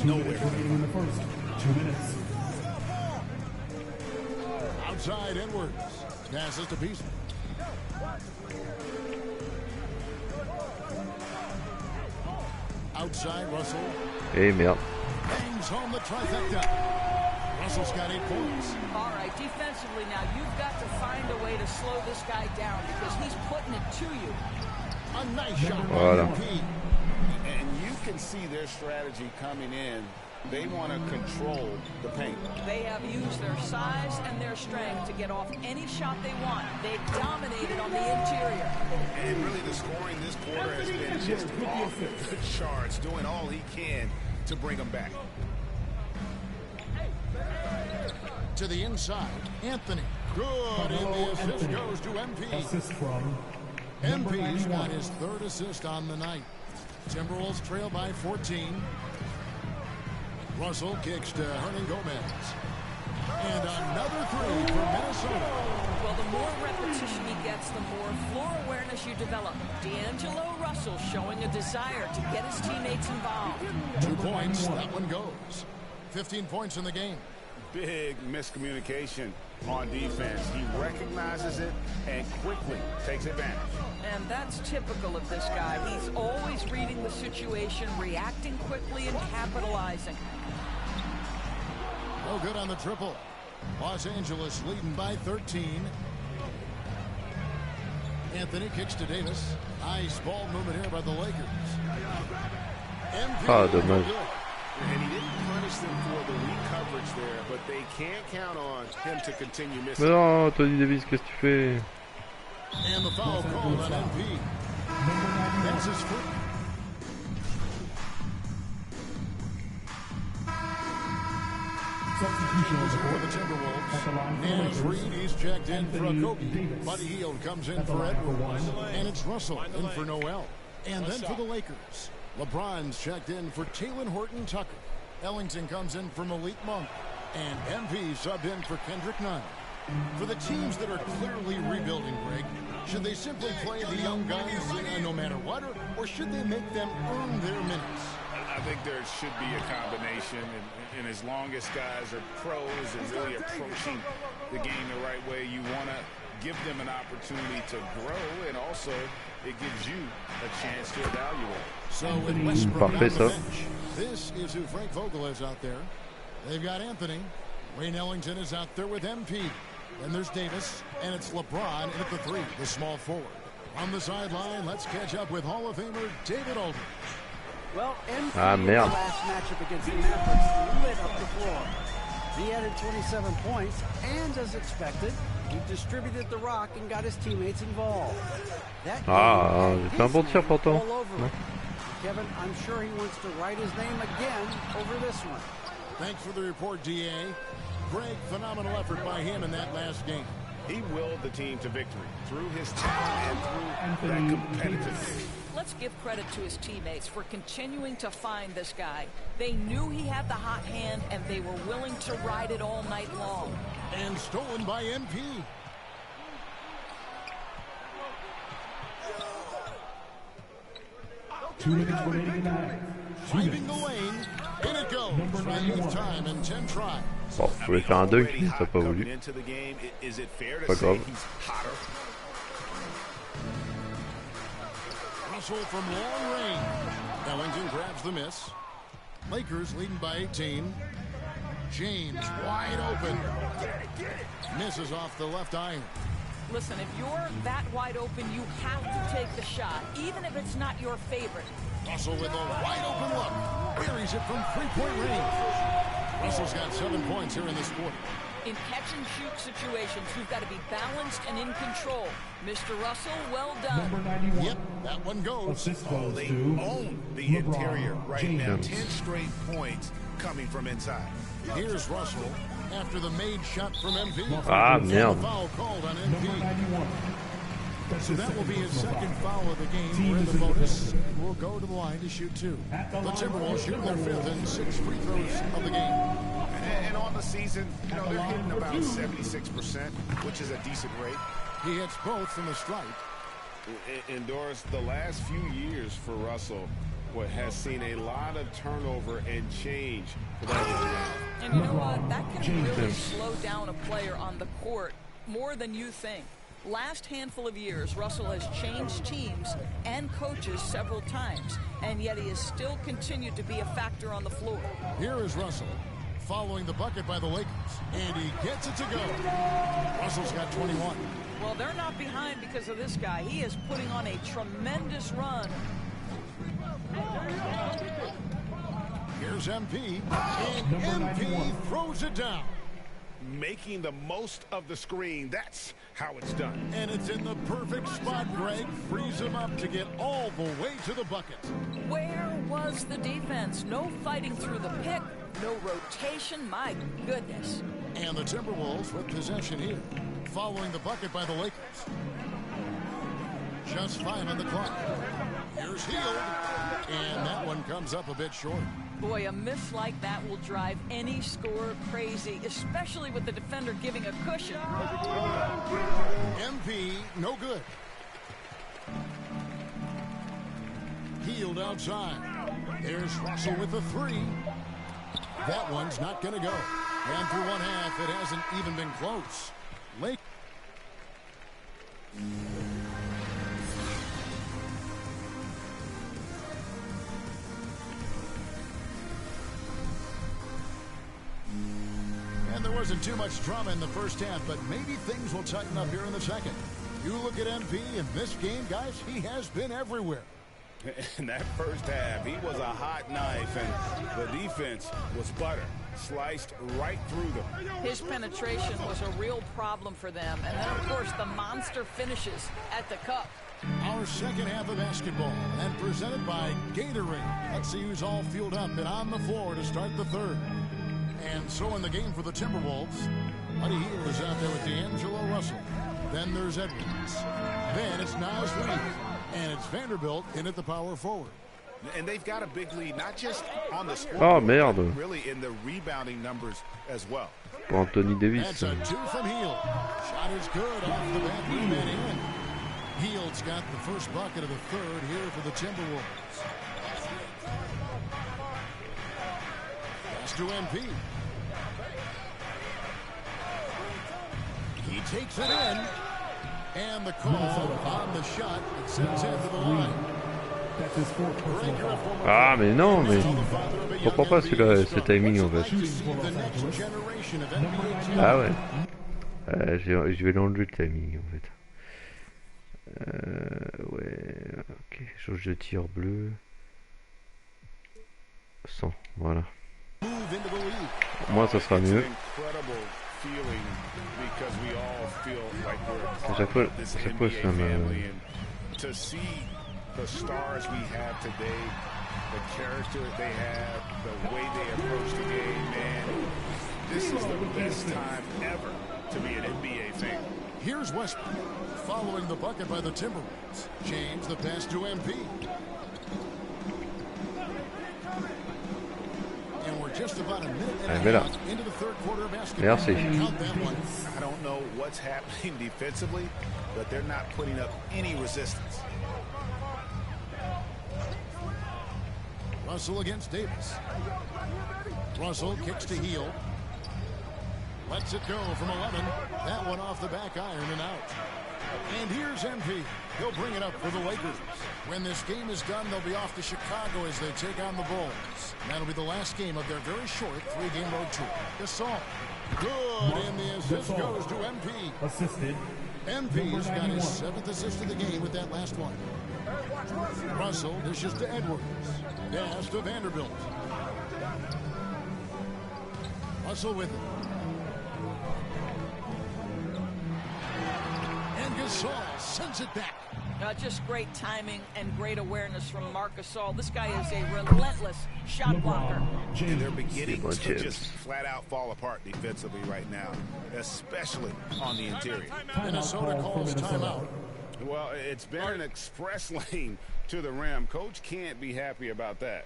Nowhere. In the first 2 minutes. Outside Edwards. Passes to Petit. Outside Russell. Hey, merde. Bangs home the trifecta. Russell's got 8 points. All right, defensively now, you've got to find a way to slow this guy down because he's putting it to you. A nice shot. Voilà. And you can see their strategy coming in. They want to control the paint. They have used their size and their strength to get off any shot they want. They've dominated on the interior. And really the scoring this quarter has been just off the charts, doing all he can to bring them back. To the inside, Anthony. Good, and the assist goes to MP. Assist from MP's got his 3rd assist on the night. Timberwolves trail by 14. Russell kicks to Hernan Gomez. And another 3 for Minnesota. Well, the more repetition he gets, the more floor awareness you develop. D'Angelo Russell showing a desire to get his teammates involved. 2 points, that one goes. 15 points in the game. Big miscommunication on defense. He recognizes it and quickly takes advantage. And that's typical of this guy. He's always reading the situation, reacting quickly, and capitalizing. No good on the triple. Los Angeles leading by 13. Anthony kicks to Davis. Nice ball movement here by the Lakers. Dommage. And he didn't punish them for the weak coverage there, but they can't count on him to continue missing. Mais non, Tony Davis, qu'est-ce que tu fais? And the foul called on MP. That's his free. Substitution For the Timberwolves. Nance Reed, he's checked in for a Kobe. Buddy Hield comes in for Edwards. And it's Russell in for Noel. And then for the Lakers, LeBron's checked in for Talen Horton-Tucker. Ellington comes in for Malik Monk. And MP subbed in for Kendrick Nunn. For the teams that are clearly rebuilding, Greg, should they simply play the young guys no matter what, or should they make them earn their minutes? I think there should be a combination, and as long as guys are pros and really approaching the game the right way, you want to give them an opportunity to grow, and also it gives you a chance to evaluate. So with Westbrook on the bench, this is who Frank Vogel is out there. They've got Anthony. Wayne Ellington is out there with MP. Then there's Davis, and it's LeBron at the 3, the small forward. On the sideline, let's catch up with Hall of Famer David Aldridge. Well, MP in the last matchup against the Mavericks lit up the floor. He added 27 points, and as expected, he distributed the rock and got his teammates involved. That c'est un bon tir pourtant. Kevin, I'm sure he wants to write his name again over this one. Thanks for the report, DA. Greg, phenomenal effort by him in that last game. He willed the team to victory through his talent and through that competitiveness. Let's give credit to his teammates for continuing to find this guy. They knew he had the hot hand, and they were willing to ride it all night long. And stolen by MP. Driving the lane. In it goes. For the 8th time in 10 tries. Bon, je voulais faire un dunk, ça n'a pas voulu. Pas grave. Russell from long range. Ellington grabs the miss. Lakers leading by 18. James wide open. Misses off the left iron. Listen, if you're that wide open, you have to take the shot, even if it's not your favorite. Russell with a wide open look. Buries it from 3-point range. Russell's got 7 points here in this quarter. In catch-and-shoot situations, you've got to be balanced and in control. Mr. Russell, well done. Yep, that one goes. They own the interior right now. 10 straight points coming from inside. Here's Russell after the made shot from MP. Merde. Foul called on MP. So that will be his second foul of the game. We're in the bonus. We'll go to the line to shoot 2. The Timberwolves shooting their 5th and 6 free throws of the game. And on the season, you know, they're hitting about 76%, which is a decent rate. He hits both from the stripe. Endorse the last few years for Russell. what has seen a lot of turnover and change for that area. And you know what? That can really slow down a player on the court more than you think. Last handful of years, Russell has changed teams and coaches several times, and yet he has still continued to be a factor on the floor. Here is Russell following the bucket by the Lakers, and he gets it to go. Russell's got 21. Well, they're not behind because of this guy. He is putting on a tremendous run. Here's MP, and MP throws it down. Making the most of the screen. That's how it's done. And it's in the perfect spot. Greg frees him up to get all the way to the bucket. Where was the defense? No fighting through the pick, no rotation. My goodness. And the Timberwolves with possession here, following the bucket by the Lakers. Just 5 on the clock. Here's Hield, and that one comes up a bit short. Boy, a miss like that will drive any scorer crazy, especially with the defender giving a cushion. MP, no good. Hield outside. There's Russell with the 3. That one's not going to go. And through one half, it hasn't even been close. Lake. And there wasn't too much drama in the first half, but maybe things will tighten up here in the second. You look at MP in this game, guys, he has been everywhere. In that first half, he was a hot knife, and the defense was butter. Sliced right through them. His penetration was a real problem for them. And then, of course, the monster finishes at the cup. Our second half of basketball, and presented by Gatorade. Let's see who's all fueled up and on the floor to start the third. And so in the game for the Timberwolves, Buddy Hield is out there with D'Angelo Russell. Then there's Edwards. Then it's Naz Reid. And it's Vanderbilt in at the power forward. And they've got a big lead, not just on the score, Oh merde. really in the rebounding numbers as well. Pour Anthony Davis. That's a 2 from Hield. Shot is good off the back rim and in. Hield's got the first bucket of the third here for the Timberwolves. Pass to MP. He takes it in. And the call on the shot, it sends him to the line. Ah mais non, mais je comprends pas celui-là, ce timing en fait. Ah ouais. Je vais l'enlever le timing en fait. Ouais, ok, change de tir bleu. 100, voilà. Moi ça sera mieux. À chaque fois ça me... To see the stars we have today, the character they have, the way they approach the game, man, this is the best time ever to be an NBA fan. Here's Westbrook following the bucket by the Timberwolves. James the pass to MP. And we're just about a minute and a half into the third quarter of basketball. Merci. I don't know what's happening defensively, but they're not putting up any resistance. Russell against Davis. Russell kicks to Hield. Lets it go from 11. That one off the back iron and out. And here's MP. He'll bring it up for the Lakers. When this game is done, they'll be off to Chicago as they take on the Bulls. That'll be the last game of their very short 3-game road tour. Gasol. Good, and the assist goes to MP. Assisted. MP's got his 7th assist of the game with that last one. Russell dishes to Edwards. Pass to Vanderbilt. Russell with it. And Gasol sends it back. Just great timing and great awareness from Marc Gasol. This guy is a relentless shot blocker. And they're beginning to just flat out fall apart defensively right now, especially on the interior. Minnesota calls timeout. Well, it's been an express lane to the rim. Coach can't be happy about that.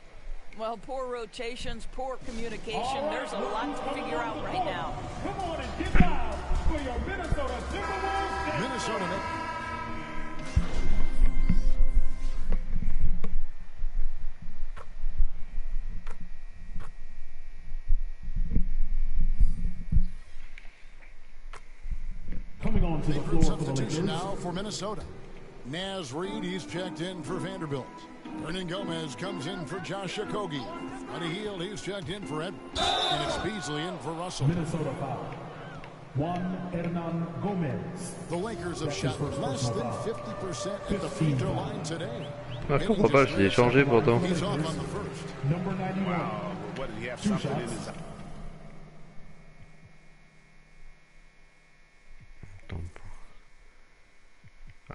Well, poor rotations, poor communication. There's a lot to figure out right now. Come on and get loud for your Minnesota Timberwolves. Minnesota. Big group substitution now for Minnesota. Naz Reid, he's checked in for Vanderbilt. Hernan Gomez comes in for Josh Okogie. Buddy Hield, he's checked in for Edwards. And it's Beasley in for Russell. Minnesota foul. Hernan Gomez. The Lakers have shot less than 50% at the free throw line today. Ah, je comprends pas, je l'ai changé pourtant. He's off on the first. Number 91. Wow, what did he have something in his eye?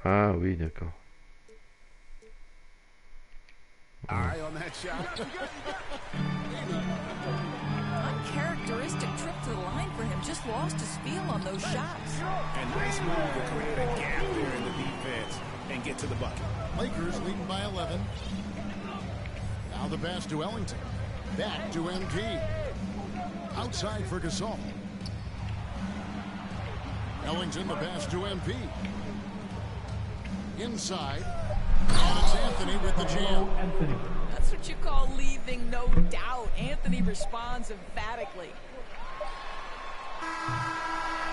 Ah oui, d'accord. Eye on that shot. Uncharacteristic trip to the line for him. Just lost his feel on those shots. And nice move to create a gap there in the defense and get to the bucket. Lakers leading by 11. Now the pass to Ellington. Back to MP. Outside for Gasol. Ellington the pass to MP. Inside. And it's Anthony with the jam. That's what you call leaving no doubt. Anthony responds emphatically.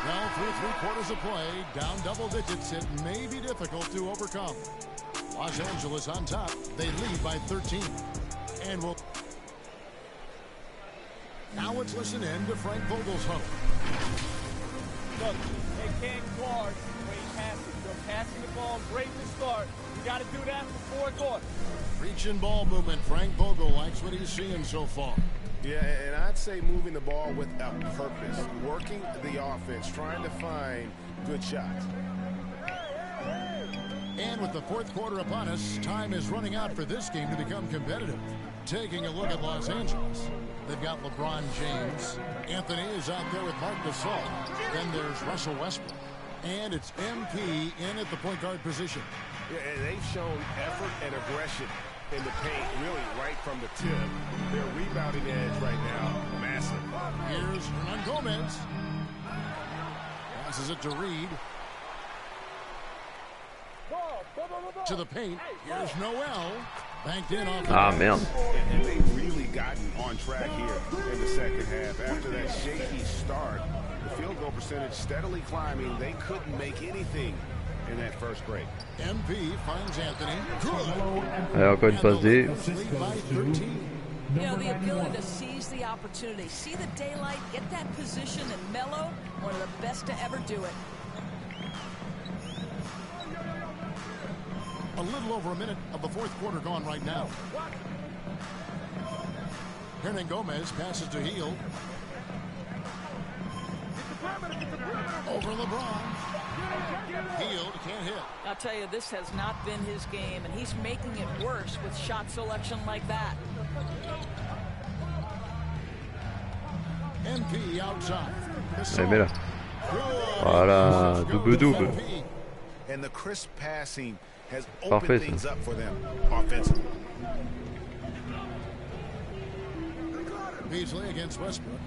Now through 3/4 of play, down double digits, it may be difficult to overcome. Los Angeles on top. They lead by 13. And we'll... Now let's listen in to Frank Vogel's hope. Look, they can't guard when he passes. They're passing the ball great to start. You got to do that before quarter. Reaching ball movement. Frank Vogel likes what he's seeing so far. Yeah, and I'd say moving the ball with a purpose, working the offense, trying to find good shots. And with the fourth quarter upon us, time is running out for this game to become competitive. Taking a look at Los Angeles, they've got LeBron James. Anthony is out there with Marc Gasol. Then there's Russell Westbrook. And it's MP in at the point guard position. Yeah, and they've shown effort and aggression in the paint, really right from the tip. Their rebounding edge right now, massive. Here's Hernan Gomez. Passes it to Reed. To the paint. Here's Noel. Banked in off the Ah pass. merde. And they've really gotten on track here in the second half. After that shaky start, the field goal percentage steadily climbing. They couldn't make anything in that first break. MP finds Anthony. Allez, encore une passe D. Lead by 13. You know, the ability to seize the opportunity, see the daylight, get that position, and mellow, one of the best to ever do it. A little over a minute of the fourth quarter gone right now. Hernan Gomez passes to Hield. Over LeBron. Hield can't hit. I'll tell you, this has not been his game, and he's making it worse with shot selection like that. MP outside. Allez, mets là. Voilà, double-double. And the crisp passing has Parfait, opened ça. things up for them offensively. Beasley against Westbrook.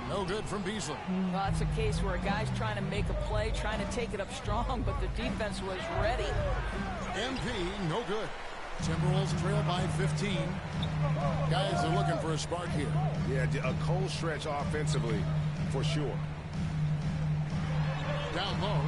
No good from Beasley. Well, that's a case where a guy's trying to make a play, trying to take it up strong, but the defense was ready. MP, no good. Timberwolves trail by 15. Guys are looking for a spark here. Yeah, a cold stretch offensively for sure. Down low.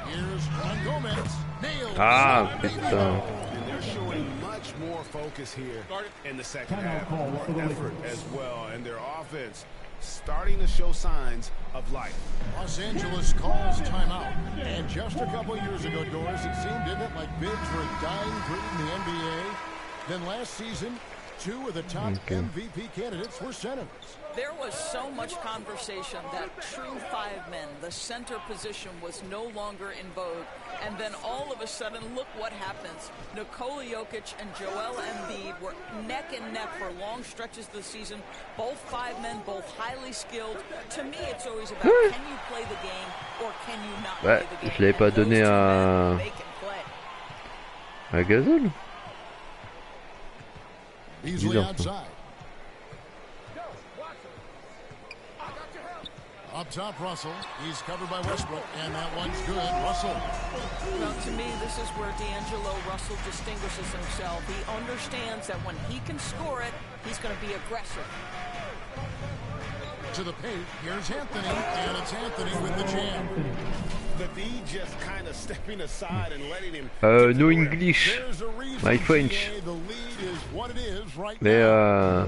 Here's Hernan Gomez. Nailed. Ah putain. And they're showing much more focus here in the second half, more effort as well, and their offense starting to show signs of life. Los Angeles calls timeout. And just a couple years ago, Doris, it seemed, didn't it, like bids were dying breed in the NBA. Then last season, two of the top MVP candidates were centers. There was so much conversation that true five men, the center position, was no longer in vogue. And then all of a sudden, look what happens. Nikola Jokic and Joel Embiid were neck and neck for long stretches of the season. Both five men, both highly skilled. To me, it's always about can you play the game or can you not play the game. Je l'avais pas donné à... They can play. à Gasol. Beasley Bizarre, outside. Up top, Russell. He's covered by Westbrook, and that one's good. Russell. Well, to me, this is where D'Angelo Russell distinguishes himself. He understands that when he can score it, he's going to be aggressive. To the paint, here's Anthony, and it's Anthony with the jam. The D just kind of stepping aside and letting him. No English, my French. Mais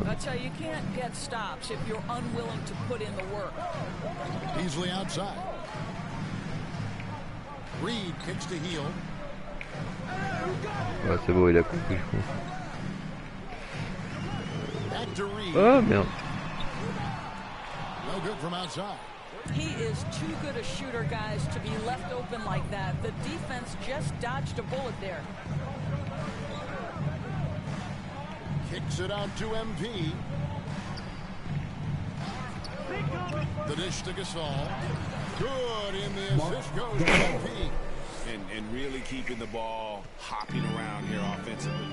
That's how you can't get stops if you're unwilling to put in the work. Easily outside. Reed kicks to heel. ouais, c'est bon, il a compris, je crois. Back to Reed. Oh merde. No good from outside. He is too good a shooter, guys, to be left open like that. The defense just dodged a bullet there. Kicks it out to MP. The dish to Gasol. Good in the assist goes to MP. And really keeping the ball hopping around here offensively.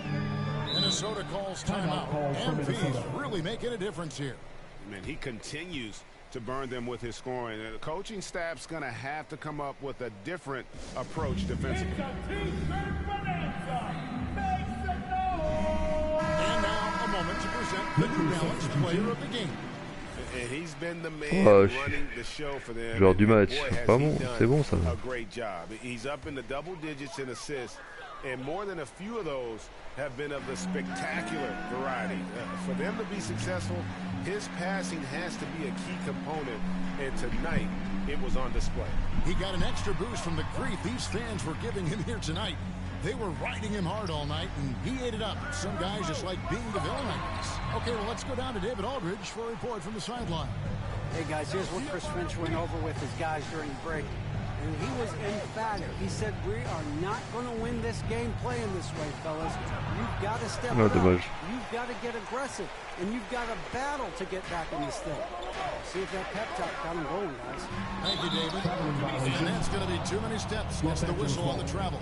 Minnesota calls timeout. MP's really making a difference here. Man, he continues to burn them with his scoring. The coaching staff's going to have to come up with a different approach defensively. And now a moment to present the New Balance player of the game. And he's been the man running the show for them. Joueur du match, pas bon, c'est bon ça. A great job. He's up in the double digits in assists, and more than a few of those have been of the spectacular variety. For them to be successful, his passing has to be a key component, and tonight it was on display. He got an extra boost from the grief these fans were giving him here tonight. They were riding him hard all night, and he ate it up. Some guys just like being the villain, I guess. Okay, well, let's go down to David Aldridge for a report from the sideline. Hey, guys, here's what Chris Finch went over with his guys during the break. And he was emphatic. He said, we are not going to win this game playing this way, fellas. You've got to step up. You've got to get aggressive. And you've got to battle to get back in this thing. See if that pep talk got him going, guys. Thank you, David. And that's going to be too many steps. Gets the whistle on the travel.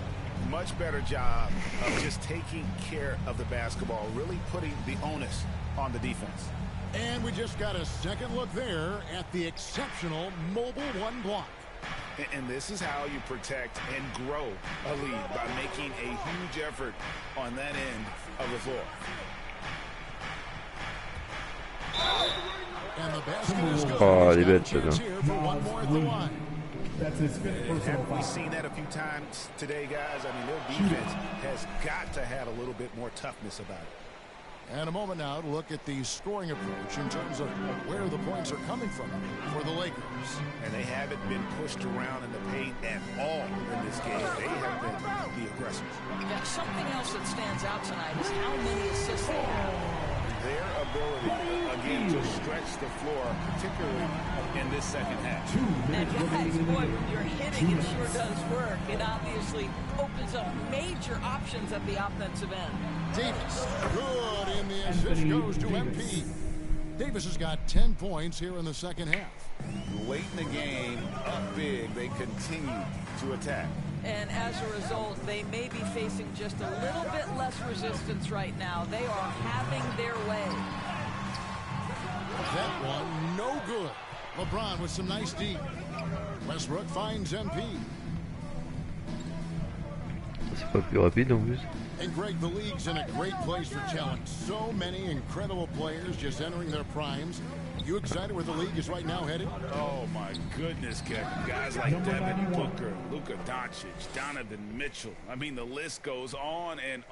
Much better job of just taking care of the basketball, really putting the onus on the defense. And we just got a second look there at the exceptional mobile one block. And this is how you protect and grow a lead, by making a huge effort on that end of the floor. And the basket is good. Here for one more at the line. That's his fifth personal foul. We've seen that a few times today, guys. I mean, their defense has got to have a little bit more toughness about it. And a moment now to look at the scoring approach in terms of where the points are coming from for the Lakers. And they haven't been pushed around in the paint at all in this game. They have been the aggressors. Yeah, something else that stands out tonight is how many assists they have. Their ability, again, to stretch the floor, particularly in this second half. And guys, boy, when you're hitting, it sure does work. It obviously opens up major options at the offensive end. Davis, good in the assist goes to MP. Davis has got 10 points here in the second half. Late in the game, up big, they continue to attack. And as a result, they may be facing just a little bit less resistance right now. They are having their way. That one, no good. LeBron with some nice D. Westbrook finds MP. C'est pas plus rapide en plus. And Greg, the league's in a great place for talent. So many incredible players just entering their primes. You excited where the league is right now headed? Oh, my goodness, Kevin. Guys like Devin Booker, Luka Doncic, Donovan Mitchell. I mean, the list goes on. And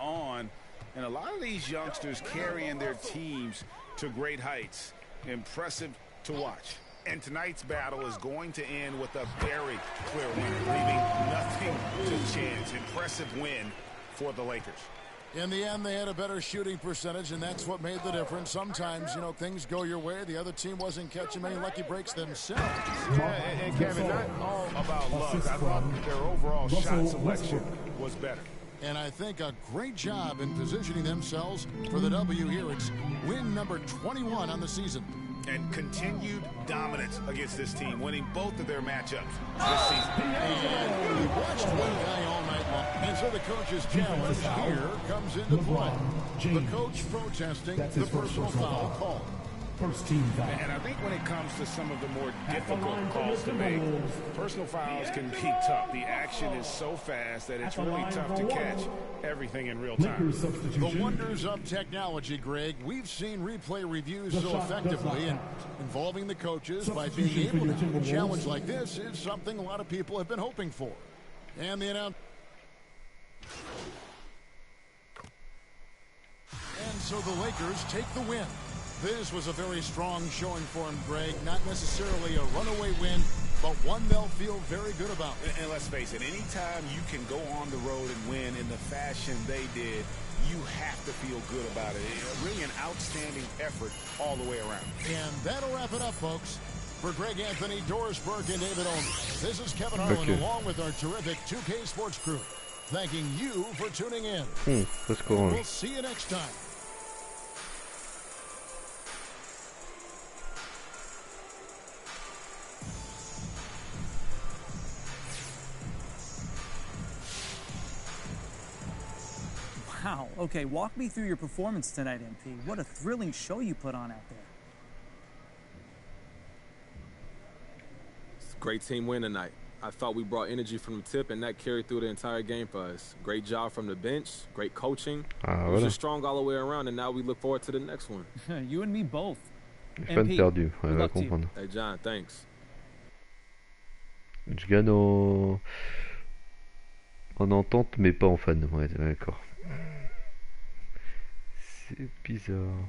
a lot of these youngsters carrying their teams to great heights. Impressive to watch. And tonight's battle is going to end with a very clear winner, leaving nothing to chance. Impressive win for the Lakers. In the end, they had a better shooting percentage, and that's what made the difference. Sometimes, you know, things go your way. The other team wasn't catching many lucky breaks themselves. And Kevin, not all about luck. I thought their overall shot selection was better. And I think a great job in positioning themselves for the W here. It's win number 21 on the season. And continued dominance against this team, winning both of their matchups this season. And we watched one guy all night long. And so the coach's challenge here comes into play. The coach protesting the personal foul call. First team foul. And I think when it comes to some of the more difficult calls to make, personal fouls can be tough. The action is so fast that it's really tough to catch everything in real time. The wonders of technology, Greg. We've seen replay reviews so effectively, and involving the coaches by being able to do a challenge like this is something a lot of people have been hoping for. And the announcement. And so the Lakers take the win. This was a very strong showing for him, Greg. Not necessarily a runaway win, but one they'll feel very good about. And let's face it, anytime you can go on the road and win in the fashion they did, you have to feel good about it. Really an outstanding effort all the way around. And that'll wrap it up, folks. For Greg Anthony, Doris Burke, and David Olney, this is Kevin Harlan along with our terrific 2K Sports crew, thanking you for tuning in. Let's go on. We'll see you next time. Wow, okay, walk me through your performance tonight, MP. What a thrilling show you put on out there. It's a great team win tonight. I thought we brought energy from the tip, and that carried through the entire game for us. Great job from the bench, great coaching. It was just strong all the way around, and now we look forward to the next one. You and me both. Fan perdu, on va comprendre. Hey John, thanks. Je gagne en entente, mais pas en fan. Ouais, d'accord. C'est bizarre.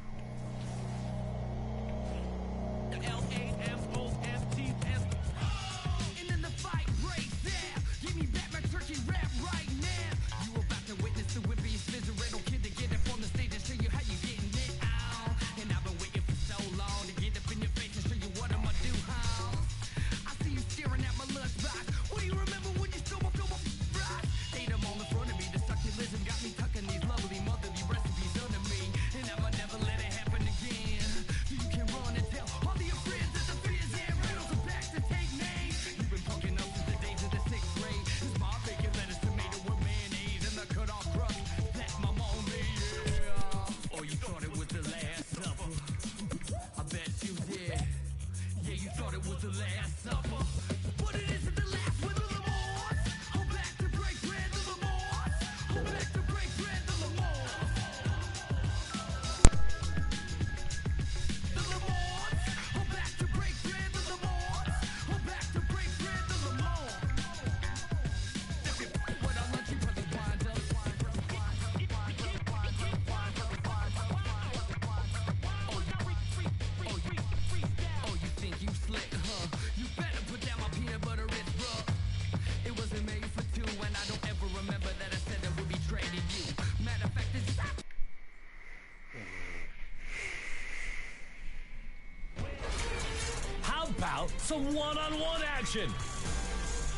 Some one-on-one action.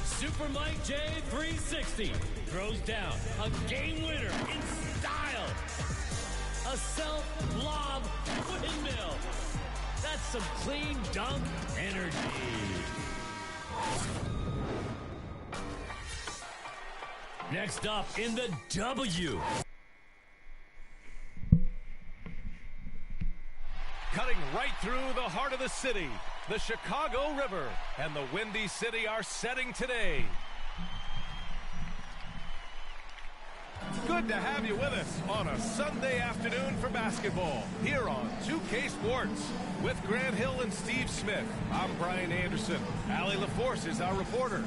Super Mike J 360 throws down a game winner in style. A self-lob windmill. That's some clean dunk energy. Next up in the W. Cutting right through the heart of the city, the Chicago River and the Windy City are setting today. Good to have you with us on a Sunday afternoon for basketball here on 2K Sports. With Grant Hill and Steve Smith, I'm Brian Anderson. Allie LaForce is our reporter.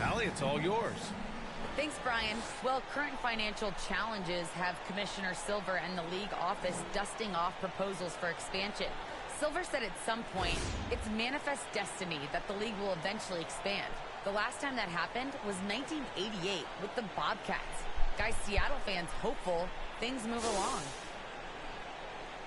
Allie, it's all yours. Thanks, Brian. Well, current financial challenges have Commissioner Silver and the league office dusting off proposals for expansion. Silver said at some point, it's manifest destiny that the league will eventually expand. The last time that happened was 1988 with the Bobcats. Guys, Seattle fans hopeful things move along.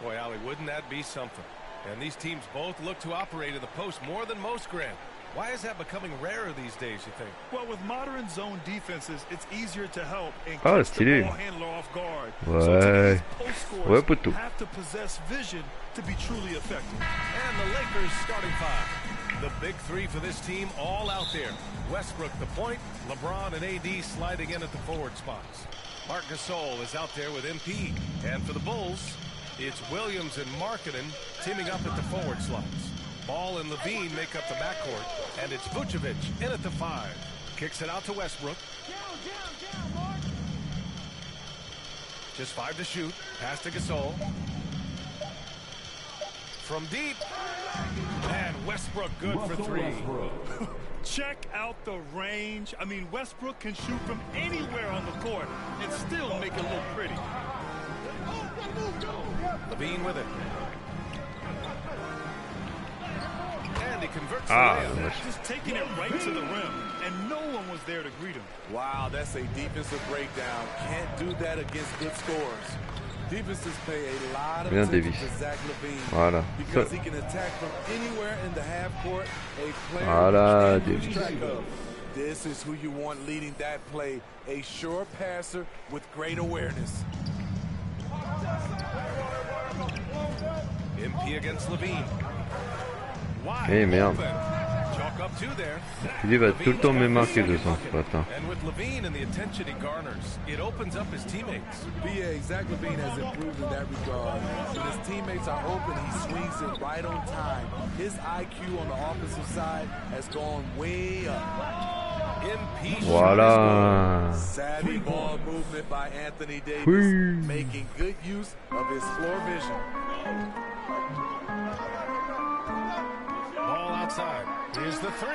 Boy, Allie, wouldn't that be something? And these teams both look to operate in the post more than most, Grant. Why is that becoming rarer these days, you think? Well, with modern zone defenses, it's easier to help and Oh, catch the stylé. ball handler off guard. Ouais. So today's post scorers Ouais, poteau. have to possess vision to be truly effective. And the Lakers starting five. The big three for this team all out there. Westbrook the point, LeBron and AD sliding in at the forward spots. Marc Gasol is out there with MP. And for the Bulls, It's Williams and Markkanen teaming up at the forward slots. Ball and Levine make up the backcourt, and it's Vucevic in at the 5. Kicks it out to Westbrook. Just 5 to shoot. Pass to Gasol. From deep. And Westbrook good for 3. Check out the range. I mean, Westbrook can shoot from anywhere on the court and still make it look pretty. Levine with it. And he converts the layup. Just taking it right to the rim, and no one was there to greet him. Wow, that's a defensive breakdown. Can't do that against good scorers. Defenses pay a lot of attention to Zach Levine because he can attack from anywhere in the half court. A player you lose track of. This is who you want leading that play. A sure passer with great awareness. MP against Levine. Eh merde. Lui va tout le temps me marquer de son spot. And with Levine and the attention he garners, it opens up his teammates. BA, Zach Levine has improved in that regard. When his teammates are open, he swings it right on time. His IQ on the offensive side has gone way up. Voilà. Savvy ball movement by Anthony Davis, making good use of his floor vision. Ball outside. Here's the 3.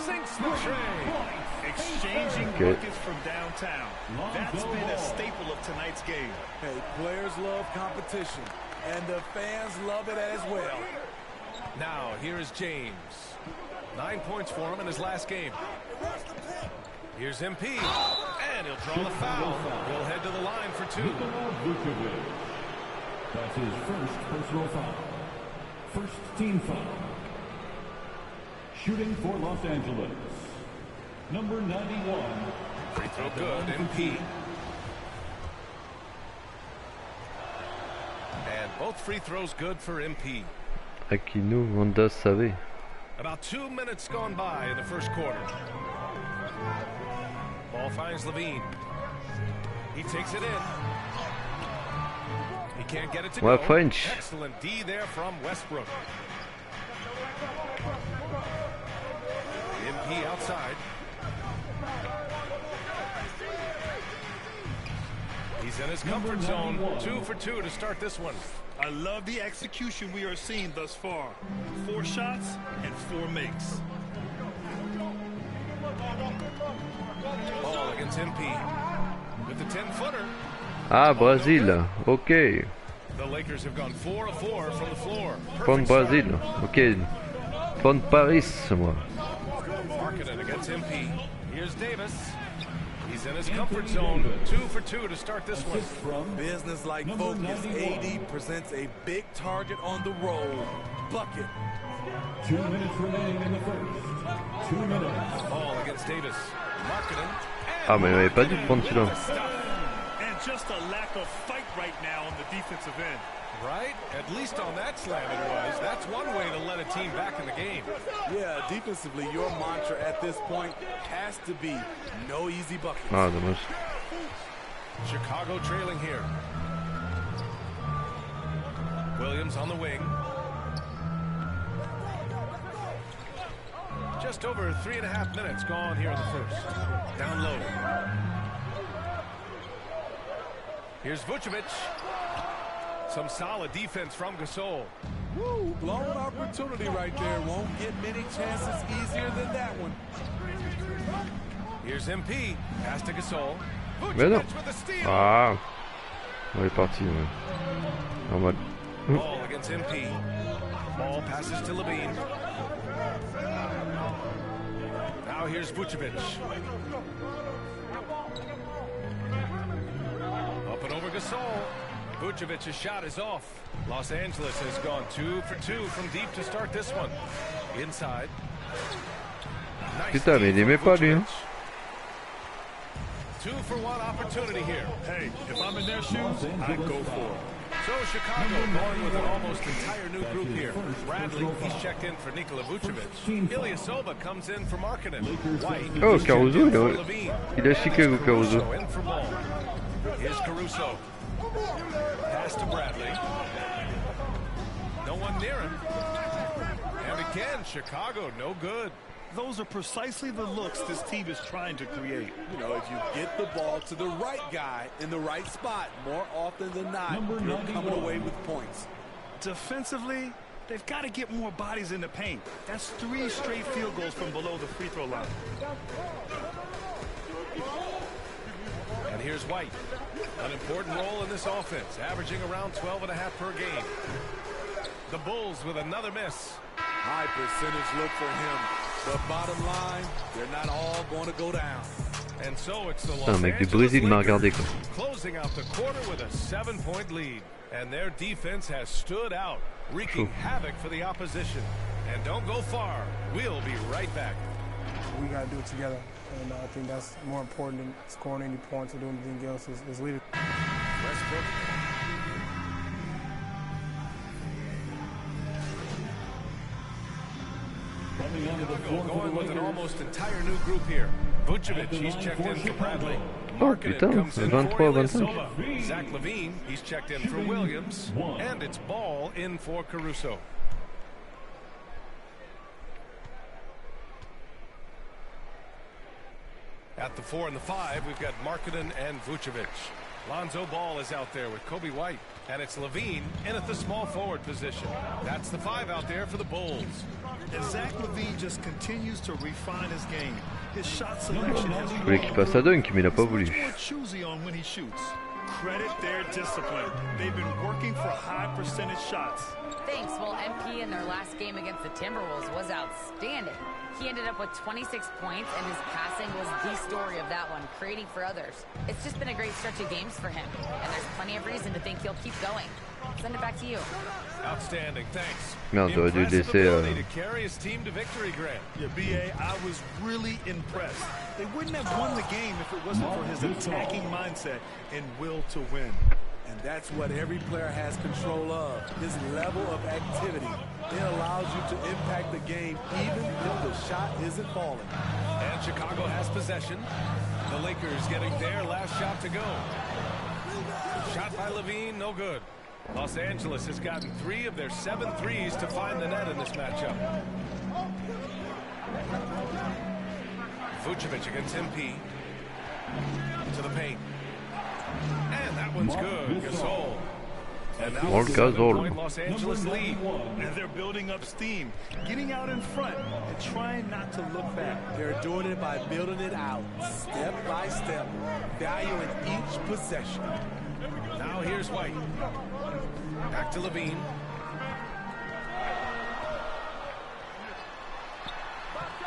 Sinks the tray. Exchanging buckets from downtown. That's been a staple of tonight's game. Hey, players love competition, and the fans love it as well. Now, here is James. 9 points for him in his last game. Here's MP, and he'll draw the foul. He'll head to the line for 2. That's his first personal foul. First team foul. Shooting for Los Angeles. Number 91. Free throw good, MP. And both free throws good for MP. Aquino, Honda, Save. About 2 minutes gone by in the first quarter. Ball finds Levine. He takes it in. He can't get it to go. French. Excellent D there from Westbrook. MP outside. He's in his comfort zone. 2 for 2 to start this one. I love the execution we are seeing thus far. 4 shots and 4 makes. Ball against MP with the 10-footer. Ah, Brésil. Ok. The Lakers have gone 4 of 4 from the floor. Pont Brésil. Ok. Pont Paris, moi. Markkanen against MP. Here's Davis. He's in his comfort zone. 2 for 2 to start this one. Business-like focus. AD presents a big target on the roll. Bucket. 2 minutes remaining in the first. 2 minutes. Ball against Davis. Markkanen. Ah, mais il n'avait pas dû prendre celui-là. And just a lack of fight right now on the defensive end. Right? At least on that slam it was. That's one way to let a team back in the game. Yeah, defensively, your mantra at this point has to be no easy buckets. Ah, dommage. Chicago trailing here. Williams on the wing. Just over 3.5 minutes gone here in the first. Down low. Here's Vucevic. Some solid defense from Gasol. Woo, blown opportunity right there. Won't get many chances easier than that one. Here's MP. Pass to Gasol. Mais non. Vucevic with the steal. Ah. On est parti. Ouais. En mode. Ball against MP. Ball passes to Levine. Now here's Vucevic. Up and over Gasol. Vucevic's shot is off. Los Angeles has gone 2 for 2 from deep to start this one. Inside. Nice. Putain, mais il aimait pas lui. Hein. 2 for 1 opportunity here. Hey, if I'm in their shoes, I go for it. So Chicago going with an almost entire new group here. Bradley, he's checked in for Nikola Vucevic. Ilyasova comes in for Markkanen. White. Oh, Caruso, il a Chicago Caruso. In for Ball. Here's Caruso. Pass to Bradley. No one near him. And again, Chicago, no good. Those are precisely the looks this team is trying to create. You know, if you get the ball to the right guy in the right spot, more often than not, you're coming away with points. Defensively, they've got to get more bodies in the paint. That's 3 straight field goals from below the free throw line. And here's White. An important role in this offense, averaging around 12.5 per game. The Bulls with another miss. High percentage look for him. But bottom line, they're not all going to go down. And so it's the Un mec du Brésil m'a regardé quoi. Closing out the quarter with a 7-point lead. And their defense has stood out, wreaking havoc for the opposition. And don't go far. We'll be right back. We got to do it together. And I think that's more important than scoring any points or doing anything else is leadership. Westbrook. Going with an almost entire new group here. Vucevic, he's checked in for Bradley. Oh putain, 23-25. Zach LaVine, he's checked in for Williams. And it's Ball in for Caruso. At the 4 and the 5, we've got Markkanen and Vucevic. Lonzo Ball is out there with Kobe White. And it's LaVine in at the small forward position. That's the 5 out there for the Bulls. And Zach LaVine just continues to refine his game. His shot selection has Je voulais qu'il passe à dunk, mais il a pas voulu. more choosy on when he shoots. Credit their discipline. They've been working for high percentage shots. Thanks. Well, MP in their last game against the Timberwolves was outstanding. He ended up with 26 points, and his passing was the story of that one, creating for others. It's just been a great stretch of games for him, and there's plenty of reason to think he'll keep going. Send it back to you. Outstanding, thanks. Merde, j'aurais dû laisser. To carry his team to victory, Grant. Yeah, BA, I was really impressed. They wouldn't have won the game if it wasn't for his attacking mindset and will to win. And that's what every player has control of, his level of activity. It allows you to impact the game even if the shot isn't falling. And Chicago has possession. The Lakers getting their last shot to go. Shot by LaVine, no good. Los Angeles has gotten 3 of their 7 threes to find the net in this matchup. Vucevic against MP. To the paint. And that one's good. Gasol. And now More Gasol. Los Angeles lead. And they're building up steam, getting out in front and trying not to look back. They're doing it by building it out, step by step, valuing each possession. Now here's White. Back to LaVine.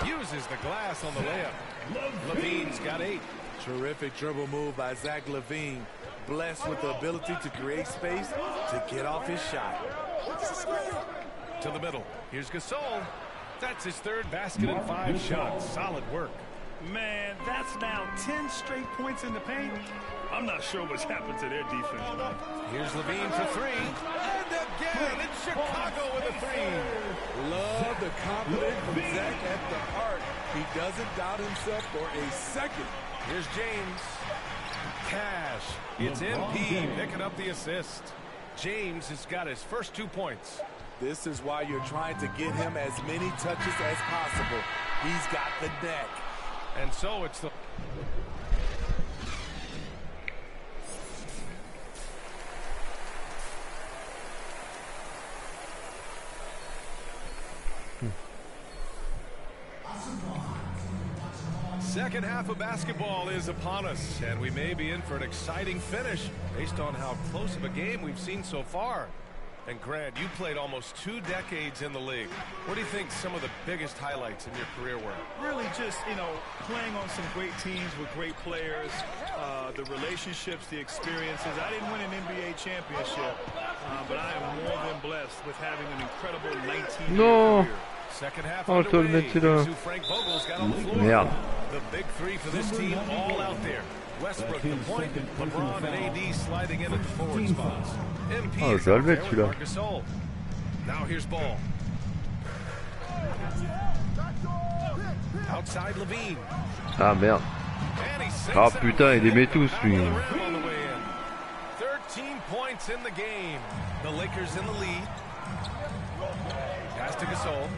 Uses the glass on the layup. LaVine's got 8. Terrific dribble move by Zach LaVine. Blessed with the ability to create space to get off his shot. To the middle. Here's Gasol. That's his 3rd basket in 5 shots. Solid work. Man, that's now 10 straight points in the paint. I'm not sure what's happened to their defense, man. Here's LaVine for 3. And again, it's Chicago with a 3. Love the confidence from Zach at the arc. He doesn't doubt himself for a second. Here's James. Cash. It's MP picking up the assist. James has got his first 2 points. This is why you're trying to get him as many touches as possible. He's got the neck. And so it's the... Second half of basketball is upon us, and we may be in for an exciting finish based on how close of a game we've seen so far. And Grant, you played almost 2 decades in the league. What do you think some of the biggest highlights in your career were? Really just, playing on some great teams with great players, the relationships, the experiences. I didn't win an NBA championship, but I am more than blessed with having an incredible 19-year career. Second half Oh, je dois le mettre celui-là. Merde. The big 3 for this team all out there. Westbrook the point, LeBron and AD sliding in at the forward spots. MP Oh, je dois le mettre celui-là. Gasol. Now here's Ball. Outside LaVine. Ah merde. Ah putain, il les met tous lui. 13 points in the game. The Lakers in the lead. Pass to Gasol.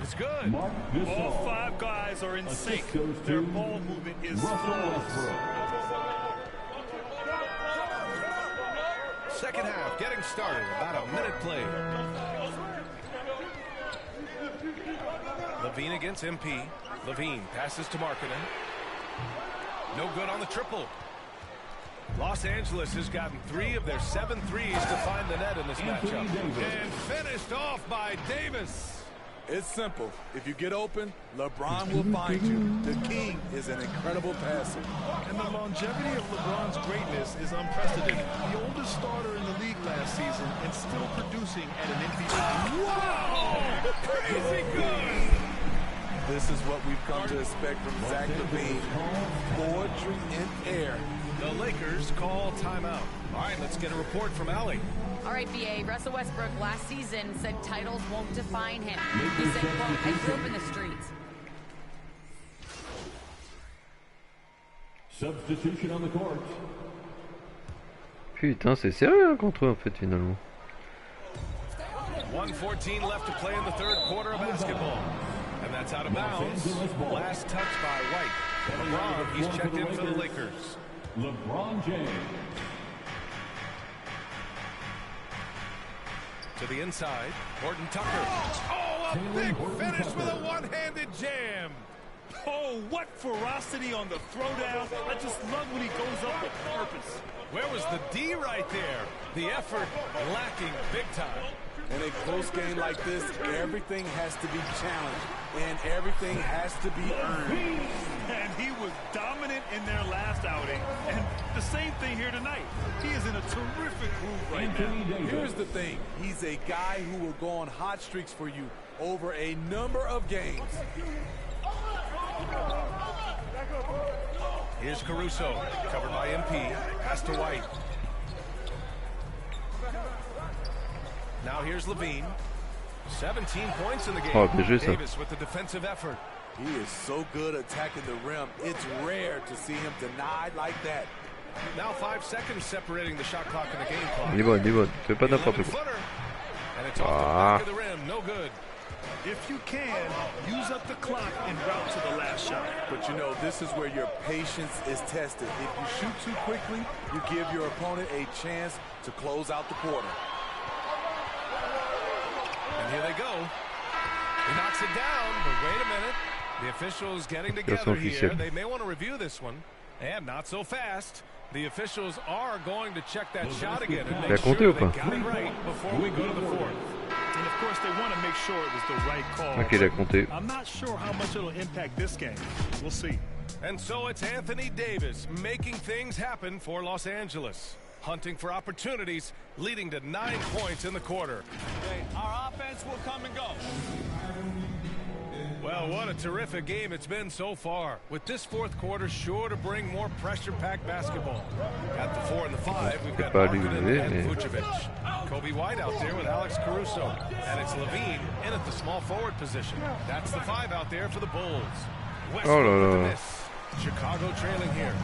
It's good. All 5 guys are in sync. Their ball movement is flawless. Second half getting started. About a minute played. Levine against MP. Levine passes to Markkanen. No good on the triple. Los Angeles has gotten 3 of their 7 threes to find the net in this matchup. And finished off by Davis. It's simple. If you get open, LeBron will find you. The king is an incredible passer. And the longevity of LeBron's greatness is unprecedented. The oldest starter in the league last season and still producing at an MVP. Wow! Crazy good! This is what we've come to expect from Zach LaVine. Poetry in air. The Lakers call timeout. All right, let's get a report from Allie. All right, BA, Russell Westbrook last season said titles won't define him. He said, quote, I grew up in the streets. Substitution on the court. Putain, c'est sérieux hein, contre eux en fait finalement. 1:14 left to play in the third quarter of basketball. And that's out of bounds. Last touch by White. LeBron, he's checked in for the Lakers. LeBron James. To the inside, Horton Tucker. Oh, a big finish with a one-handed jam. Oh, what ferocity on the throwdown. I just love when he goes up with purpose. Where was the D right there? The effort lacking big time. In a close game like this, everything has to be challenged, and everything has to be earned. And he was dominant in their last outing, and the same thing here tonight. He is in a terrific groove right now. Here's the thing. He's a guy who will go on hot streaks for you over a number of games. Here's Caruso, covered by MP, pass to White. Now here's Levine. 17 points in the game. Oh, Davis with the defensive effort. He is so good attacking the rim. It's rare to see him denied like that. Now 5 seconds separating the shot clock and the game clock. Il est bon, fais pas n'importe quoi. And it's off the back of the rim, no good. If you can, use up the clock en route to the last shot. But you know, this is where your patience is tested. If you shoot too quickly, you give your opponent a chance to close out the quarter. And here they go. He knocks it down, but wait a minute. The officials getting together here. They may want to review this one. And not so fast. The officials are going to check that shot again and make sure they got it right before we go to the fourth. And of course, they want to make sure it was the right call. Ok, il a compté. I'm not sure how much it'll impact this game. We'll see. And so it's Anthony Davis making things happen for Los Angeles. Hunting for opportunities, leading to 9 points in the quarter. Okay, our offense will come and go. Well, what a terrific game it's been so far. With this fourth quarter sure to bring more pressure-packed basketball. At the 4 and the 5, we've got Markkanen and Vucevic. Kobe White out there with Alex Caruso. And it's Levine in at the small forward position. That's the 5 out there for the Bulls. Westbrook with the miss. Chicago trailing here.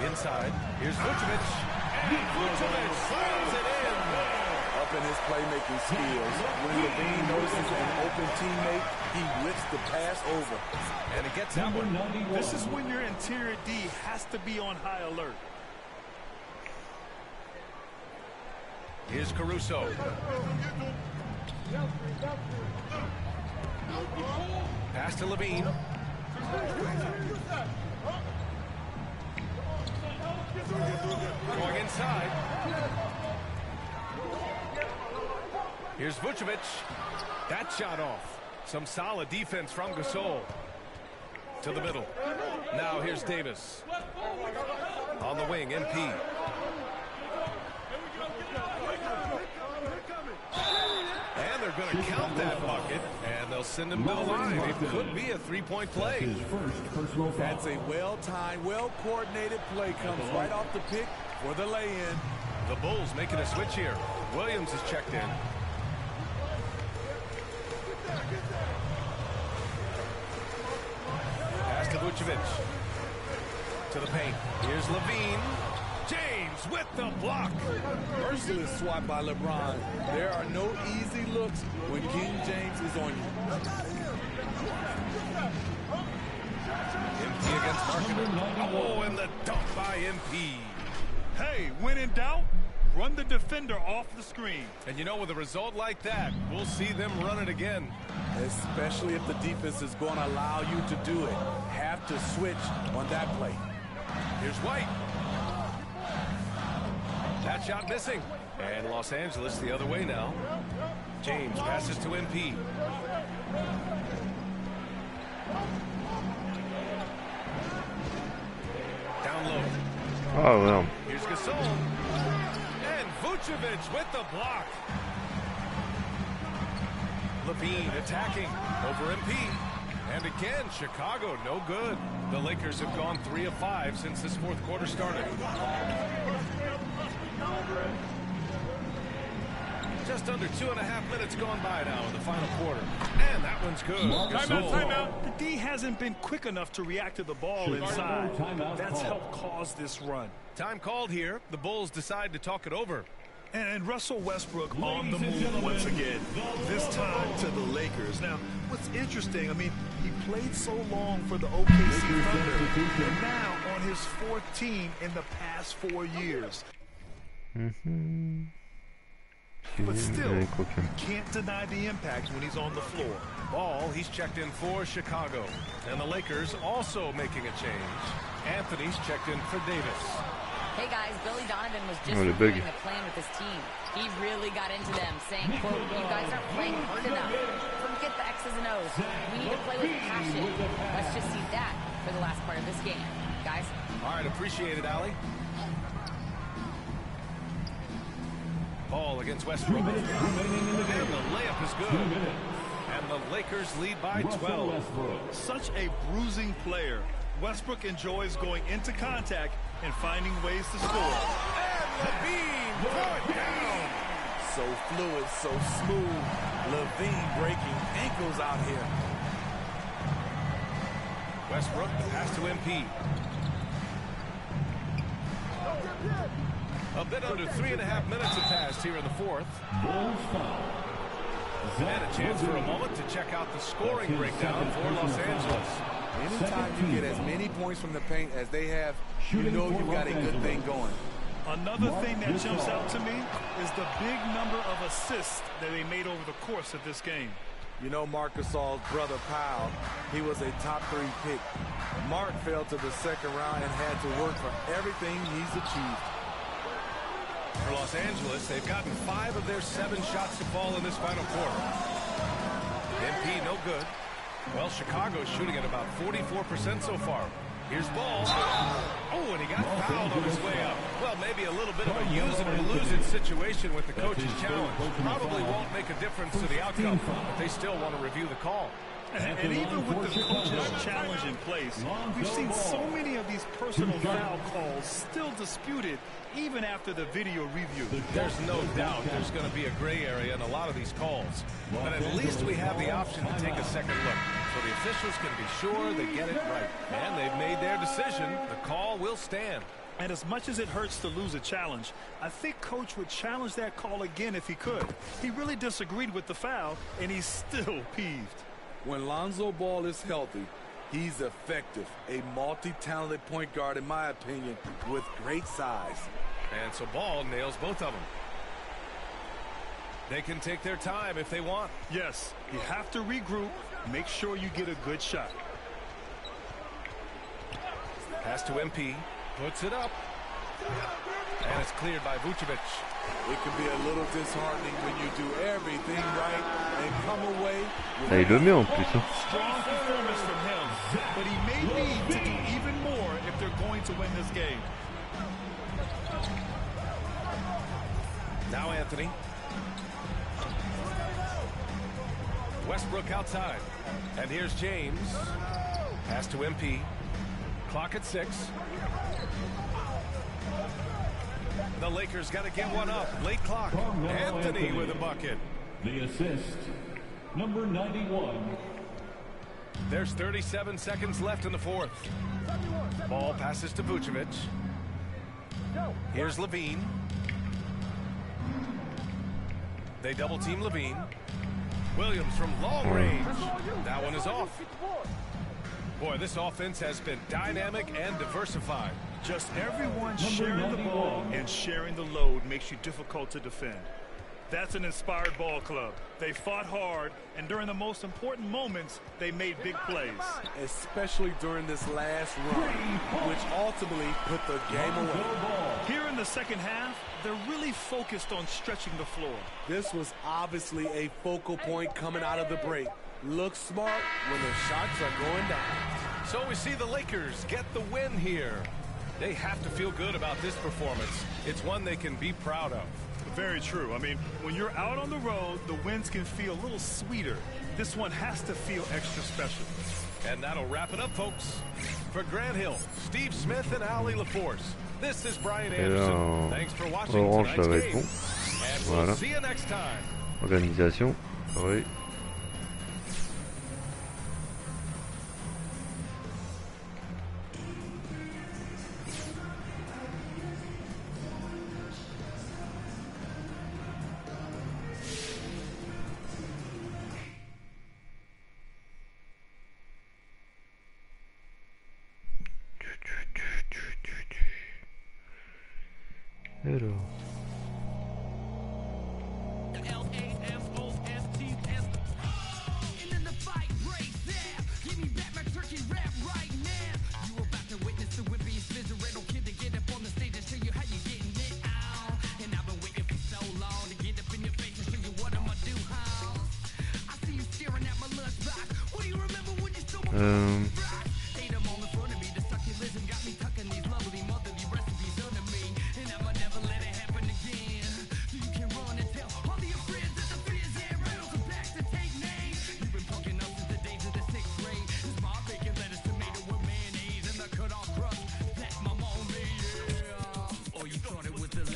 Inside, here's Vucevic. And Vucevic slams it in. Up in his playmaking skills. When Levine notices an open teammate, he whips the pass over. And it gets that one. This is when your interior D has to be on high alert. Here's Caruso. Pass to Levine. Going inside. Here's Vucevic. That shot off. Some solid defense from Gasol. To the middle. Now here's Davis. On the wing, MP. And they're going to count that bucket, and they'll send him to the line. It could be a three-point play. That's a well-timed, well-coordinated play. Comes right off the pick for the lay-in. The Bulls making a switch here. Williams is checked in. Pass to Vucevic. To the paint. Here's Levine. James with the block. Merciless swat by LeBron. There are no easy looks when King James is on you. MP against Marketer. Oh, and the dunk by MP. Hey, when in doubt, run the defender off the screen. And you know, with a result like that, we'll see them run it again. Especially if the defense is going to allow you to do it. Have to switch on that play. Here's White. That shot missing. And Los Angeles the other way now. James passes to MP. Down low. Oh, well. Here's Gasol. And Vucevic with the block. Levine attacking over MP. And again, Chicago no good. The Lakers have gone 3 of 5 since this fourth quarter started. Just under 2.5 minutes gone by now in the final quarter. And that one's good. Timeout. The D hasn't been quick enough to react to the ball inside. That's helped cause this run. Time called here. The Bulls decide to talk it over. And Russell Westbrook on the move once again, this time to the Lakers. Now, what's interesting, I mean, he played so long for the OKC Thunder, and now on his 4th team in the past 4 years. But still, you can't deny the impact when he's on the floor. Ball, he's checked in for Chicago. And the Lakers also making a change. Anthony's checked in for Davis. Hey guys, Billy Donovan was just reviewing the plan with his team. He really got into them, saying, quote, "You guys aren't playing hard enough. Forget the X's and O's. We need to play with passion." Let's just see that for the last part of this game, guys. All right, appreciate it, Allie. Ball against Westbrook. And the layup is good. And the Lakers lead by 12. Such a bruising player. Westbrook enjoys going into contact and finding ways to score. And Levine brought down. So fluid, so smooth. Levine breaking ankles out here. Westbrook, the pass to MP. A bit under 3.5 minutes have passed here in the fourth. And a chance for a moment to check out the scoring breakdown for Los Angeles. Anytime you get as many points from the paint as they have, you know you've got a good thing going. Another thing that jumps out to me is the big number of assists that they made over the course of this game. You know, Marc Gasol's brother Powell, he was a top 3 pick. Mark fell to the second round and had to work for everything he's achieved. For Los Angeles, they've gotten 5 of their 7 shots to fall in this final quarter. MP no good. Well, Chicago's shooting at about 44% so far. Here's Ball. Oh, and he got fouled on his way up. Well, maybe a little bit of a use it or lose it situation with the coach's challenge. Probably won't make a difference to the outcome, but they still want to review the call. And even with the coach's challenge in place, we've seen so many of these personal foul calls still disputed even after the video review. There's no doubt there's going to be a gray area in a lot of these calls. But at least we have the option to take a second look. So the officials can be sure they get it right. And they've made their decision. The call will stand. And as much as it hurts to lose a challenge, I think Coach would challenge that call again if he could. He really disagreed with the foul, and he's still peeved. When Lonzo Ball is healthy, he's effective. A multi-talented point guard, in my opinion, with great size. And so Ball nails both of them. They can take their time if they want. Yes, you have to regroup. Make sure you get a good shot. Pass to MP. Puts it up. And it's cleared by Vucevic. It can be a little disheartening when you do everything right and come away with il le met en plus. Strong performance from him, but he may need to do even more if they're going to win this game. Now Anthony. Westbrook outside. And here's James. Pass to MP. Clock at 6. The Lakers got to get one up. Late clock. Anthony with a bucket. The assist, number 91. There's 37 seconds left in the fourth. Ball passes to Vucevic. Here's Levine. They double team Levine. Williams from long range. That one is off. Boy, this offense has been dynamic and diversified. Just everyone sharing the ball and sharing the load makes you difficult to defend. That's an inspired ball club. They fought hard, and during the most important moments, they made big plays. Especially during this last run, which ultimately put the game away. Here in the second half, they're really focused on stretching the floor. This was obviously a focal point coming out of the break. Look smart when the shots are going down. So we see the Lakers get the win here. They have to feel good about this performance. It's one they can be proud of. Very true. I mean, when you're out on the road, the wins can feel a little sweeter. This one has to feel extra special. And that'll wrap it up, folks. For Grant Hill, Steve Smith, and Ali LaForce, this is Brian Anderson. Thanks for watching tonight's game. And we'll see you next time. Organisation. Oui. Alors.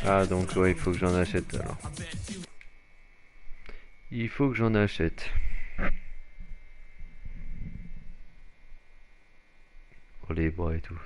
Ah donc ouais, il faut que j'en achète alors. Il faut que j'en achète. Pour les bras et tout.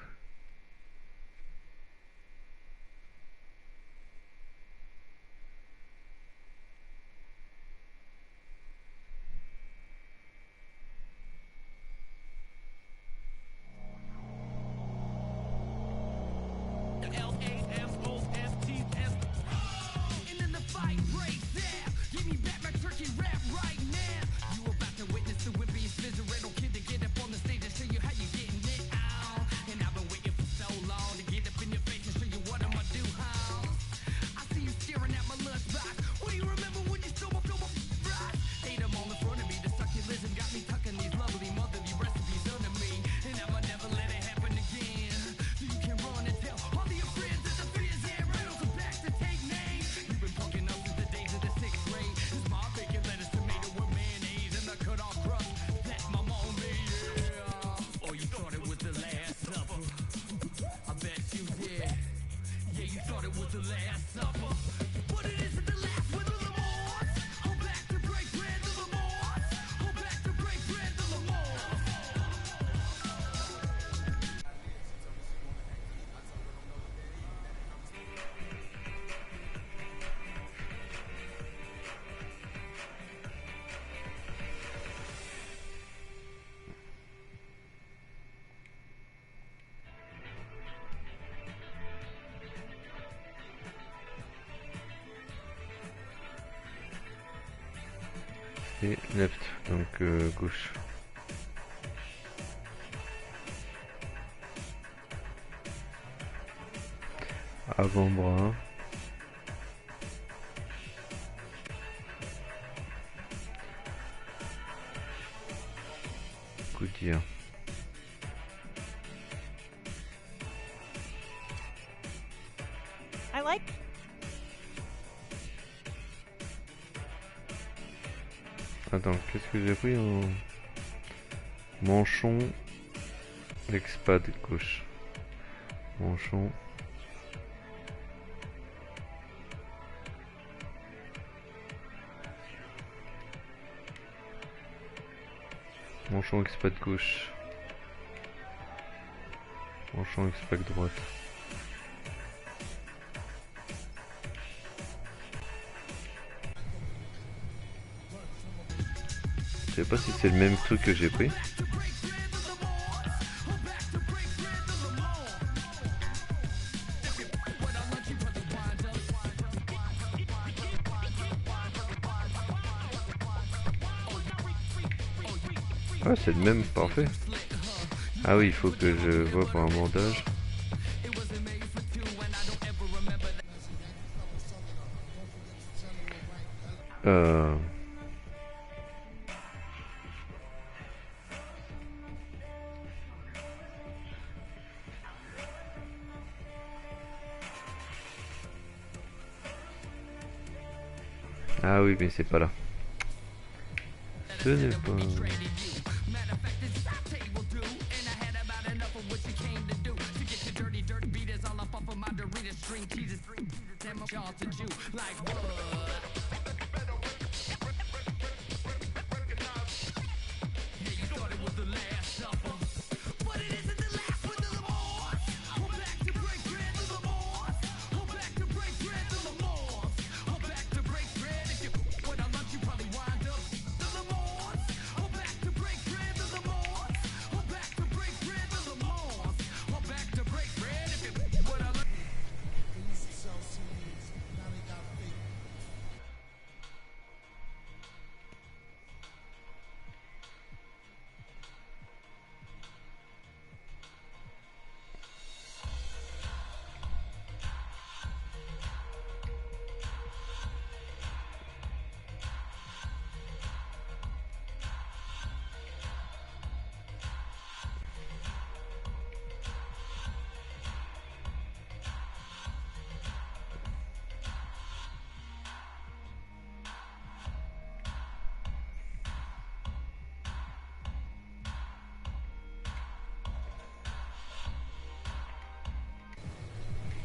Et left, donc gauche. Avant-bras. Gouttière. I like. Attends, qu'est-ce que j'ai pris en manchon, l'expad gauche, manchon, Manchon expat gauche. Manchon expat droite. Je sais pas si c'est le même truc que j'ai pris. Ah, c'est le même, parfait. Ah oui, il faut que je vois pour un bandage. Ah oui, mais c'est pas là. Ce n'est pas...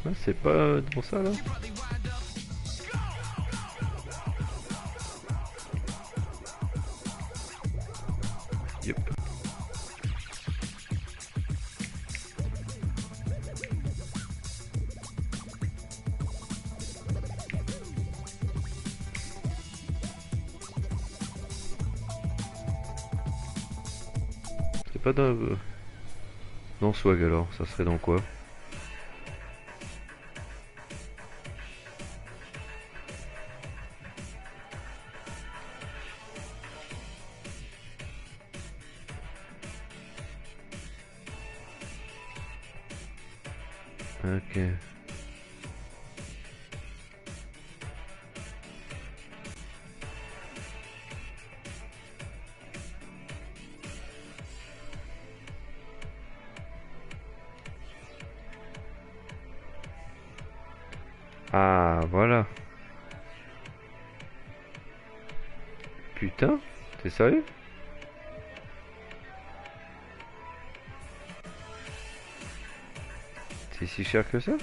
Ah, c'est pas dans ça là. Yep. C'est pas dans Swag alors, ça serait dans quoi? Ok. Ah, voilà. Putain, t'es sérieux? C'est si cher que ça?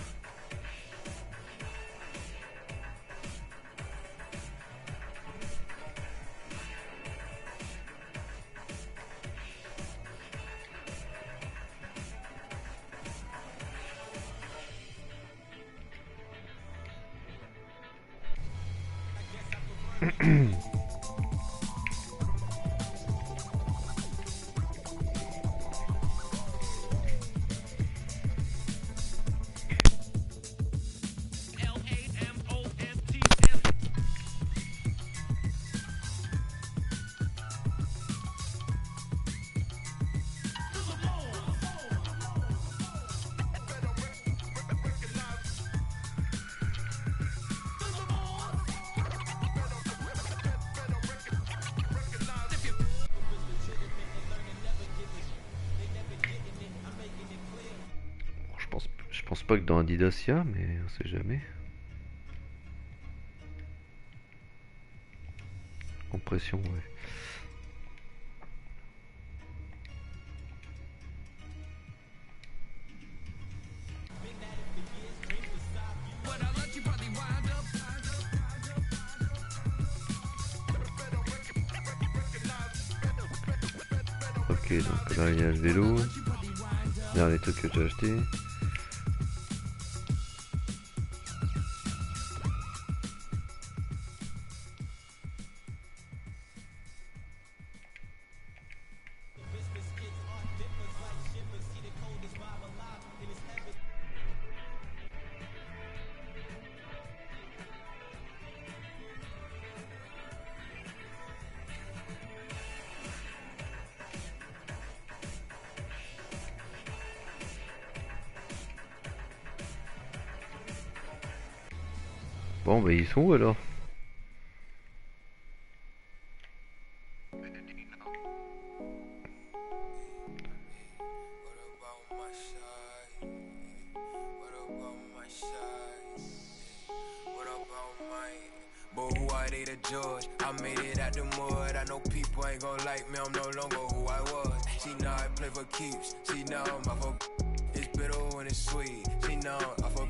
Je pense pas que dans Adidas il y a, mais on sait jamais. Compression, ouais. Ok, donc là il y a le vélo. Dernier truc que j'ai acheté. Bon bah ils sont où alors? But who are they to judge? I made it out the mud. I know people ain't gonna like me. I'm no longer who I was. She know I play for keeps. She know I'm off of. It's bitter when it's sweet. She know I'm off of.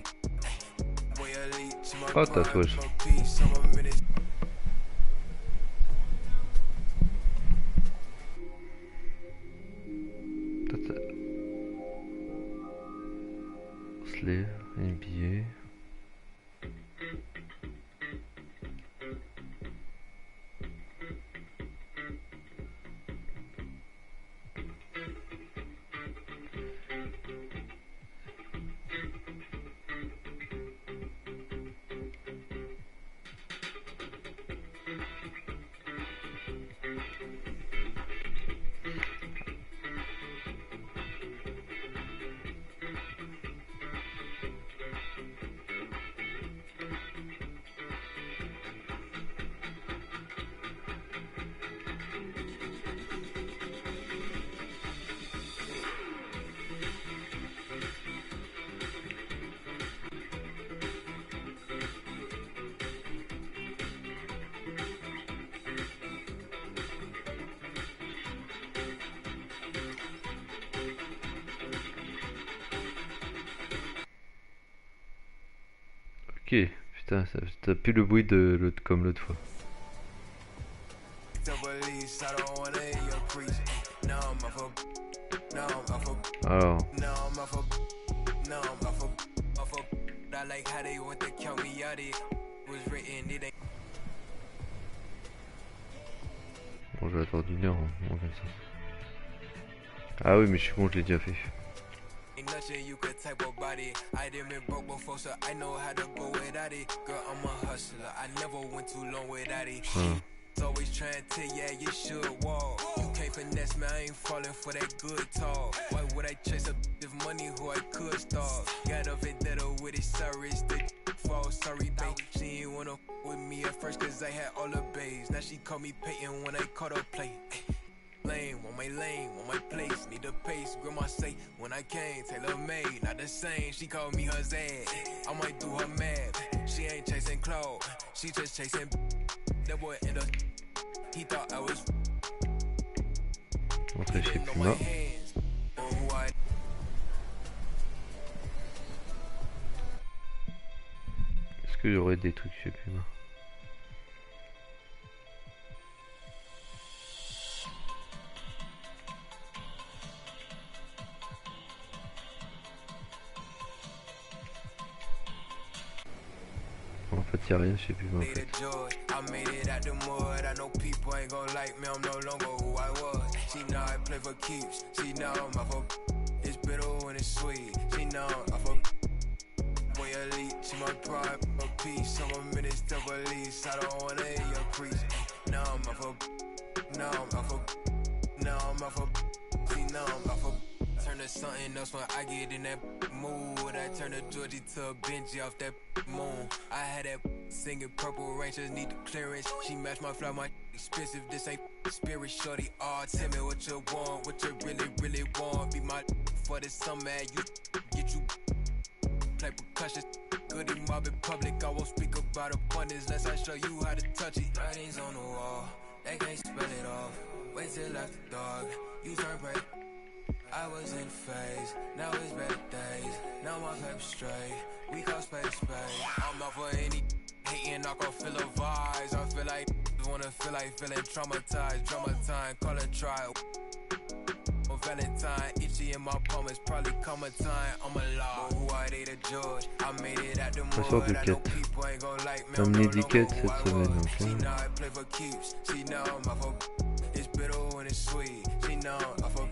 Boy elite. She my tatouage. Slave, NBA. Ok, putain, ça pue le bruit de l'autre comme l'autre fois. Alors. Bon, je vais attendre une heure, on fait ça. Ah oui, mais je suis bon, je l'ai déjà fait. Nothing you could type about it. I done been broke before, so I know how to go without it. Girl, I'm a hustler. I never went too long without it. It's always trying to tell you, you should walk. You can't finesse me, I ain't falling for that good talk. Why would I chase a if money who I could start? Got a vendetta with it, sorry, it's the fall. Sorry, babe. She ain't wanna with me at first, cause I had all the babes. Now she call me Peyton when I caught her play. Lane, want my place, need a pace, grandma say, when I came, tailor made, not the same, she called me her Zed, I might do her mad, she ain't chasing clothes, she just chasing, that boy in the, he thought I was, Entrez chez Puma. Est-ce qu'il y aurait des trucs chez Puma? En fait, y'a rien chez Puma en fait. I made it out the mud. I know people ain't gonna like me. I'm no longer who I was. She know I play for keeps. She know I'm off of. It's bitter when it's sweet. She know I'm off of. Boy elite. She my pride, my peace. I'm a minister of lease. I don't wanna hear your preach. Now I'm off of. Now I'm off of. Now I'm off of. She know I'm off of. Turn to something else when I get in that mood. I turn a Georgie to a Benji off that moon. I had that singing Purple Rangers need the clearance. She matched my fly, my expensive. This ain't spirit shorty. Oh, tell me what you want, what you really want. Be my for the summer, you get you play percussion. Good in mob in public. I won't speak about abundance unless I show you how to touch it. Writings on the wall, they can't spell it off. Wait till after dark, you turn gray. I was in phase, now it's better days. Now my paper straight, we call space. I'm not for any hating, I can feel the vibes. I feel like wanna feel like feeling traumatized. Drama time, call it trial. Valentine. Itchy in my palms, probably come a time. I'm a law. Who are they to judge? I made it out the mud. I know people ain't gonna like me. Un étiquette cette semaine, ok. She know I play for keeps. She know my for it's bitter when it's sweet. She know I for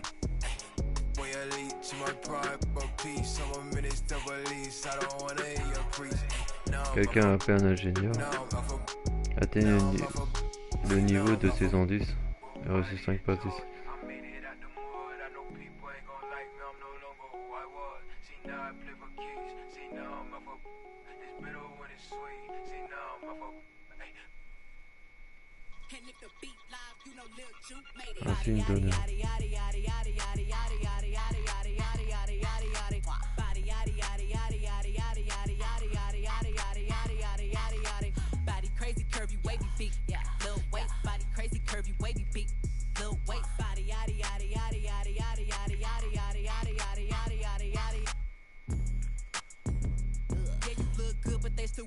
boy elite. She my pride, but peace. Some minutes to release. I don't wanna hear your preach. Quelqu'un a appelé un ingénieur. Atteignez le niveau de ses indices. Et reçu 5 pas 10. Ah, c'est une donneur.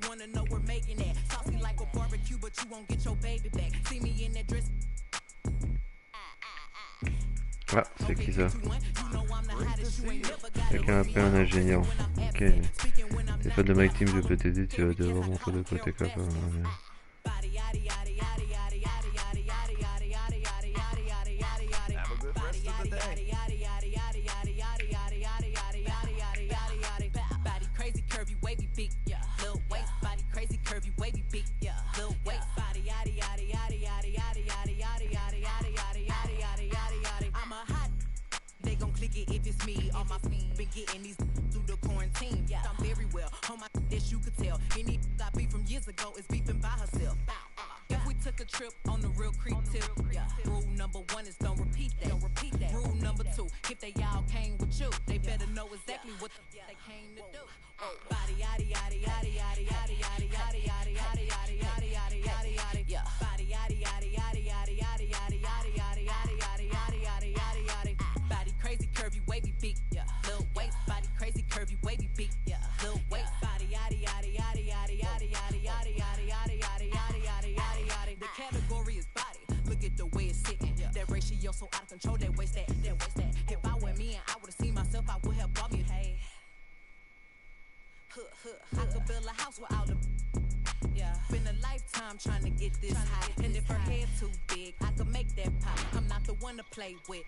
Wanna know we're making that saucy like a barbecue, but you won't get your baby back. See me in that dress. Ah, c'est qui ça? Quelqu'un a appelé un ingénieur. Ok. T'es fan de My Team, je peux t'aider, tu vas devoir montrer de quoi t'es capable. If it's me, all my been getting these through the quarantine. I'm very well on my as you could tell. Any I beef from years ago is beefing by herself. If we took a trip on the real creep tip, rule number 1 is don't repeat that. Rule number 2, if they all came with you, they better know exactly what they came to do. Body yaddy yaddy yaddy yaddy yaddy yaddy yaddy yaddy yaddy yaddy yaddy yaddy yaddy yaddy. Body yaddy yaddy yaddy yaddy yaddy yaddy yaddy yaddy yaddy yaddy yaddy yaddy yaddy. Body crazy curvy wavy big, little waist. Body crazy curvy wavy big, little waist. Body yaddy yaddy yaddy yaddy yaddy yaddy yaddy yaddy yaddy yaddy yaddy yaddy yaddy yaddy. The category is body. Look at the way it's sitting. That ratio so out of control. That waist that. If I were me and I would've seen myself, I would have bought me. Hey. I could build a house without a been a lifetime trying to get this high. And if her head too big, I could make that pop. I'm not the one to play with.